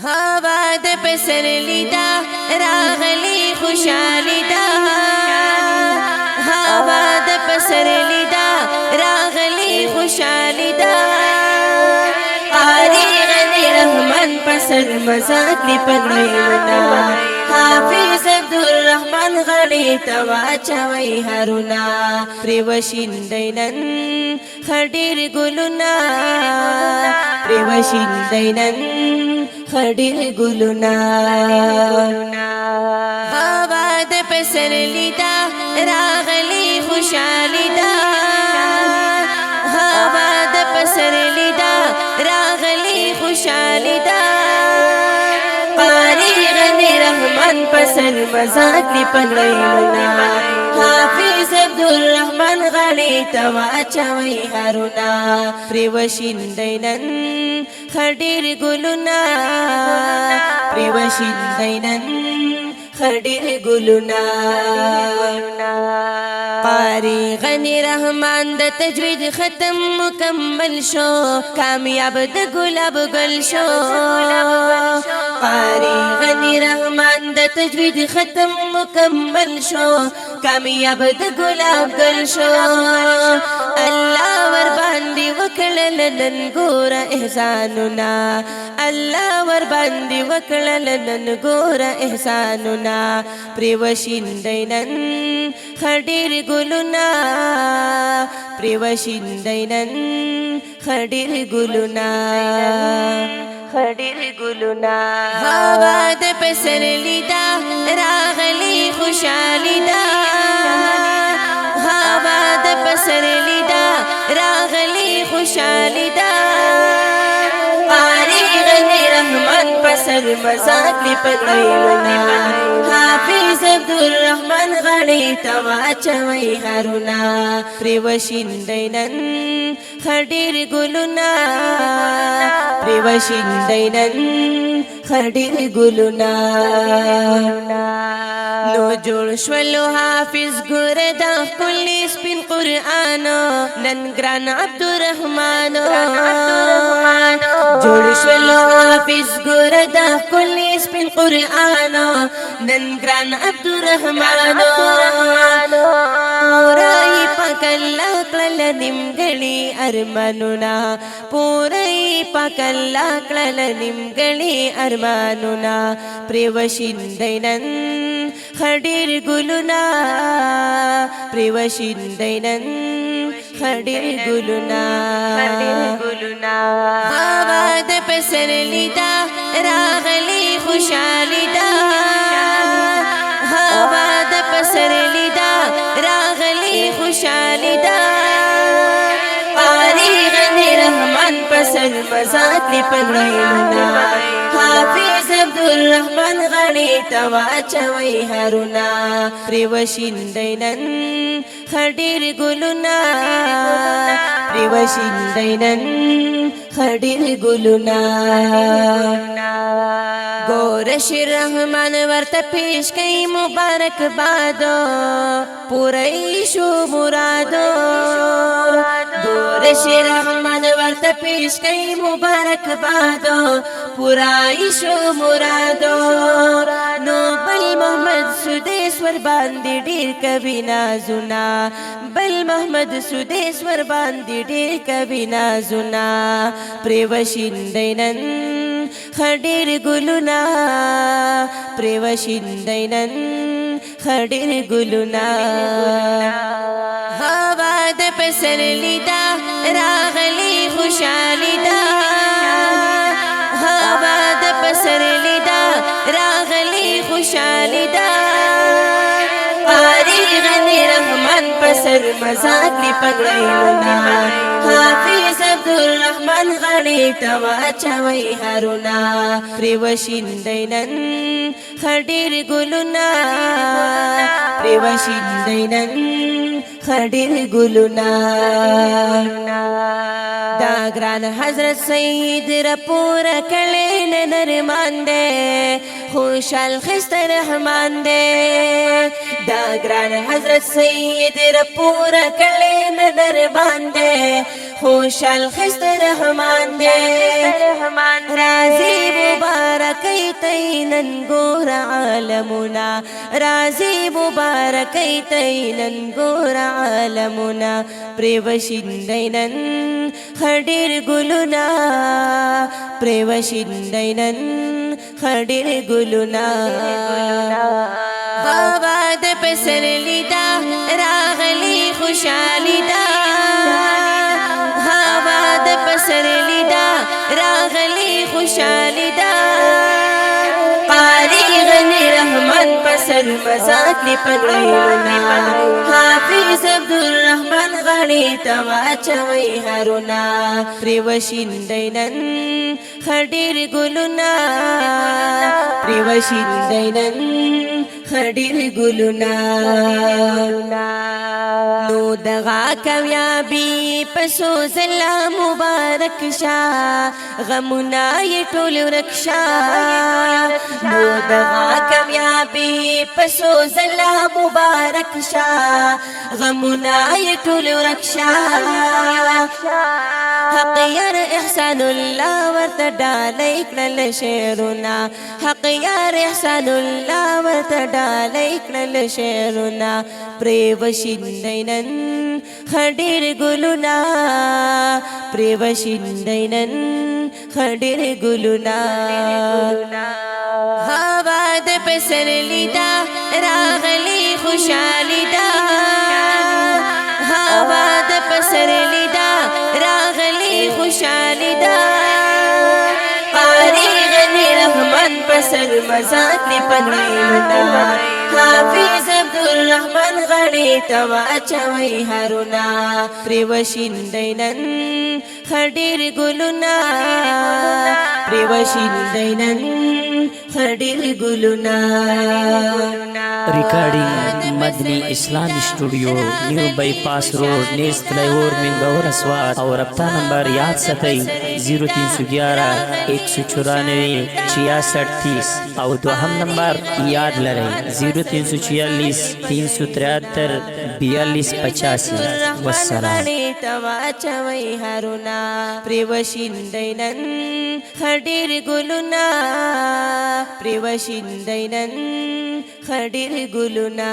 هوا د پسرلی دا راغلی خوشالی دا هوا د پسرلی دا راغلی خوشالی دا قاری غنی رحمان پسر مزاق لی پنوینا حافظ عبدالرحمن غنی تواچوی هرونا پریوشین دینن خدیر گلونا پریوشین دینن خدیر گلونا هوا د پسرلی دا راغلی خوشالی دا هوا د پسرلی دا راغلی خوشالی دا قاری غنی رحمان پسر مزاق لی پنوینا حافظ عبدالرحمن غنی تواچوی هرونا پریوشین دینن خدیر گلونا پریوشین دینن خدیر گلونا قاری غنی رحمان د تجوید ختم مکمل شو کامیاب د گلاب گل شو قاری غنی رحمان د تجوید ختم مکمل شو کامیاب د گلاب گل شو الله ور باندې وکړل نن ګور احساننا الله ور باندې وکړل نن ګور احساننا پریوشین دینن خدیر گلونا پریوشین دینن خدیر گلونا خدیر گلونا هوا د پسرلی دا راغلی خوشالی دا هوا د پسرلی دا راغلی خوشالی دا قاری غنی رحمان پسر مزاق لی پنوینا حافظ عبدالرحمن غنی تواچوی هرونا پریوشین دینن خدیر گلونا پریوشین دینن خدیر گلونا نو جوړ شولو حافظ ګور د خپل سپین قرآن نن ګران عبدالرحمن جوړ شولو حافظ ګور د خپل سپین قرآن نن ګران عبدالرحمن پورای پکلا کړل نیمګړي ارمانونا پورای پکلا کړل نیمګړي ارمانونا پریوشین دینن خدیر گلونا پریوشین دینن خدیر گلونا هوا د پسرلی دا راغلی خوشالی دا هوا د پسرلی دا راغلی خوشالی دا قاری غنی رحمان پسر مزاق لی پنوینا حافظ عبدالرحمن غنی تواچوی هرونا پریوشین دینن خدیر گلونا پریوشین دینن خدیر گلونا گورش رحمان ورته پیش کئی مبارک بادو پوری شو مرادو گورش رحمان ورته پیش کئی مبارک بادو پوری شو مرادو نو بل محمد سودیسور باندې ډیر کوي نازونا بل محمد سودیسور باندې ډیر کوي نازونا پریوشین دینن خدیر گلونا پریوشین دینن خدیر گلونا هوا د پسرلی دا راغلی خوشالی دا هوا د پسرلی دا راغلی خوشالی دا قاری غنی رحمان پسر مزاق لی پنوینا حافظ عبدالرحمن غنی تواچوی هرونا پریوشین دینن خدیر گلونا پریوشین دینن خدیر گلونا دا گران حضرت سید رپور کلین نرمان دے خوشال خست رحمان دے دا گران حضرت سید رپور کلین نرمان دے خوشال خست رحمان دے رازی مبارکی تینن گور عالمنا رازی مبارکی تینن گور عالمنا پریوشندینن خدیر گلنا پریوشندینن خدیر گلنا بابا د پسر لیدا راغلی خوشالی دا بابا د پسر لیدا راغلی خوشالی دا قاری غنی رحمان پسر مزاق لی پنویلنا حافظ عبدالرحمن غنی تواچوی هرونا پریوشندینن خدیر گلنا پریوشندینن خدیر گلنا نو دغا کامیابی پسو زلا مبارک شا غمنا ی ټول ورکشا نو دغا کامیابی پسو زلا مبارک شا غمنا ی ټول ورکشا حق یار احسان الله ورته ډالۍ کړل شعرونه حق یار احسان الله ورته ډالۍ کړل شعرونه پریوشندینن خدیر گلنا پریوشندینن خدیر گلنا هوا د پسر لیدا راغلی خوشالی دا هوا د پسر لیدا راغلی خوشالی دا قاری غنی رحمان پسر مزاق لی پنویلنا حافظ عبدالرحمن غنی تواچوی هرونا پریوشندینن خدیر گلنا پریوشندینن خدیر گلنا रिकॉर्डिंग मदनी इस्लामी studio new bypass road नेस फ्लाईओवर मिंगौर अस्वाद और रब्ता नंबर याद सतई 0311 194 6630 और दोहम नंबर याद लरे 0346 373 4285 वस्सलाम तवाचवई हरुना प्रिवशिंदैनन खडीर गुलुना प्रिवशिंदैनन खडीर गुलुना